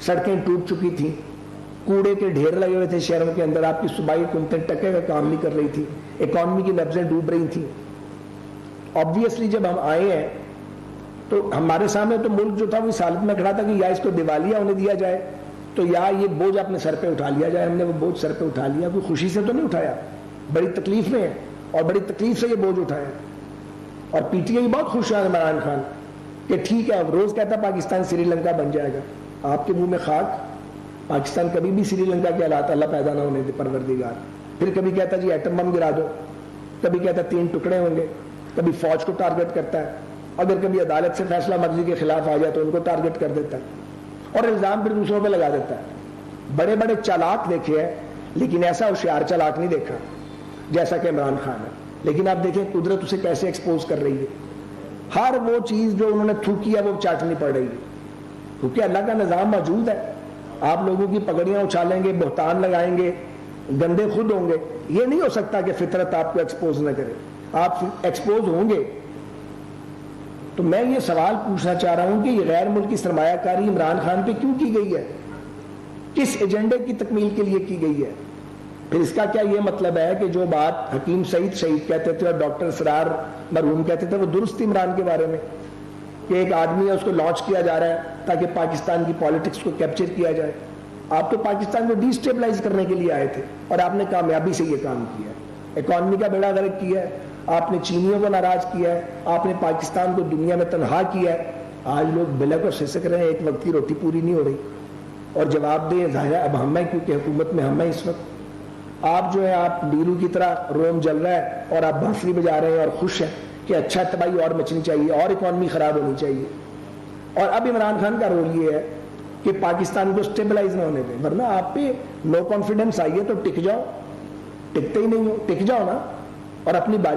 سڑکیں ٹوٹ چکی تھیں, کوڑے کے ڈھیر لگے ہوئے تھے شہروں کے اندر, آپ کی صوبائی حکومتیں ٹکے کا کام نہیں کر رہی تھی, اکانومی کی نبضیں ڈوب رہی تھیں. آبویسلی جب ہم آئے ہیں تو ہمارے سامنے تو ملک جو تھا وہ اس حالت میں کھڑا تھا کہ یا اس کو دیوالیہ ہونے دیا جائے تو یا یہ بوجھ اپنے سر پہ اٹھا لیا جائے. ہم نے وہ بوجھ سر پہ اٹھا لیا, کوئی خوشی سے تو نہیں اٹھایا, بڑی تکلیف میں ہے اور بڑی تکلیف سے یہ بوجھ اٹھایا. اور پی ٹی آئی بہت خوش ہے عمران خان کہ ٹھیک ہے, روز کہتا پاکستان سری لنکا بن جائے گا. آپ کے منہ میں خاک, پاکستان کبھی بھی سری لنکا کے حالات اللہ پیدا نہ ہونے دے پروردگار. پھر کبھی کہتا جی ایٹم بم گرا دو, کبھی کہتا 3 ٹکڑے ہوں گے, کبھی فوج کو ٹارگٹ کرتا ہے, اگر کبھی عدالت سے فیصلہ مرضی کے خلاف آ جائے تو ان کو ٹارگٹ کر دیتا ہے اور الزام پھر دوسروں پہ لگا دیتا ہے. بڑے بڑے چالاک دیکھے ہیں لیکن ایسا ہوشیار چالاک نہیں دیکھا جیسا کہ عمران خان ہے. لیکن آپ دیکھیں قدرت اسے کیسے ایکسپوز کر رہی ہے. ہر وہ چیز جو انہوں نے تھوکی ہے وہ چاٹنی پڑ رہی ہے, کیونکہ اللہ کا نظام موجود ہے. آپ لوگوں کی پگڑیاں اچھالیں گے, بہتان لگائیں گے, گندے خود ہوں گے, یہ نہیں ہو سکتا کہ فطرت آپ کو ایکسپوز نہ کرے. آپ ایکسپوز ہوں گے. تو میں یہ سوال پوچھنا چاہ رہا ہوں کہ یہ غیر ملکی سرمایہ کاری عمران خان پہ کیوں کی گئی ہے, کس ایجنڈے کی تکمیل کے لیے کی گئی ہے؟ پھر اس کا کیا یہ مطلب ہے کہ جو بات حکیم سعید شہید کہتے تھے اور ڈاکٹر اسرار مرحوم کہتے تھے وہ درست عمران کے بارے میں, کہ ایک آدمی ہے اس کو لانچ کیا جا رہا ہے تاکہ پاکستان کی پالیٹکس کو کیپچر کیا جائے. آپ تو پاکستان کو ڈی اسٹیبلائز کرنے کے لیے آئے تھے اور آپ نے کامیابی سے یہ کام کیا ہے. اکانومی کا بیڑا غرق کیا ہے, آپ نے چینیوں کو ناراض کیا ہے, آپ نے پاکستان کو دنیا میں تنہا کیا ہے. آج لوگ بلک اور سسک رہے ہیں, ایک وقت کی روٹی پوری نہیں ہو رہی. اور جواب دیں ظاہر ہے اب ہم ہیں, کیونکہ حکومت میں ہم ہیں اس وقت. آپ جو ہے آپ نیرو کی طرح روم جل رہا ہے اور آپ بانسری بجا رہے ہیں اور خوش ہیں کہ اچھا تباہی اور مچنی چاہیے اور اکانومی خراب ہونی چاہیے. اور اب عمران خان کا رول یہ ہے کہ پاکستان کو اسٹیبلائز نہ ہونے دیں, ورنہ آپ پہ نو کانفیڈنس آئیے تو ٹک جاؤ. ٹکتے ہی نہیں ہو, ٹک جاؤ نا اور اپنی باری